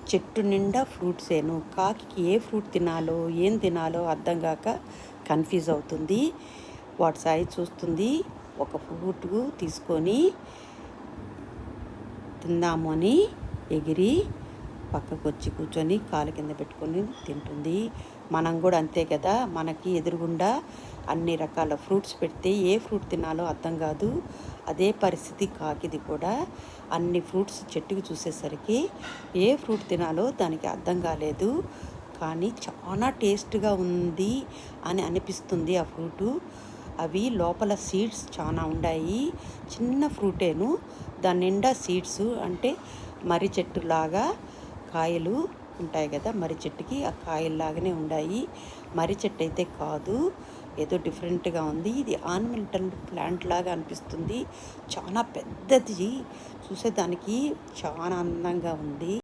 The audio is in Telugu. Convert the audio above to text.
చెట్టు నిండా ఫ్రూట్సేను. కాకికి ఏ ఫ్రూట్ తినాలో ఏం తినాలో అర్థం కాక కన్ఫ్యూజ్ అవుతుంది. వాటి సాయి చూస్తుంది. ఒక ఫ్రూట్ తీసుకొని తిందాము అని ఎగిరి పక్కకు వచ్చి కూర్చొని కాలు కింద పెట్టుకొని తింటుంది. మనం కూడా అంతే కదా, మనకి ఎదురుగుండా అన్ని రకాల ఫ్రూట్స్ పెడితే ఏ ఫ్రూట్ తినాలో అర్థం కాదు. అదే పరిస్థితి కాకిది కూడా. అన్ని ఫ్రూట్స్ చెట్టుకు చూసేసరికి ఏ ఫ్రూట్ తినాలో దానికి అర్థం కాలేదు. కానీ చాలా టేస్ట్గా ఉంది అని అనిపిస్తుంది ఆ ఫ్రూటు. అవి లోపల సీడ్స్ చాలా ఉన్నాయి. చిన్న ఫ్రూటేను, దాని నిండా సీడ్స్. అంటే మర్రి చెట్టులాగా కాయలు ఉంటాయి కదా, మర్రి చెట్టుకి ఆ కాయల్లాగానే ఉన్నాయి. మర్రి చెట్టు అయితే కాదు, ఏదో డిఫరెంట్గా ఉంది. ఇది ఆర్నమెంటల్ ప్లాంట్ లాగా అనిపిస్తుంది. చాలా పెద్దది, చూసేదానికి చాలా అందంగా ఉంది.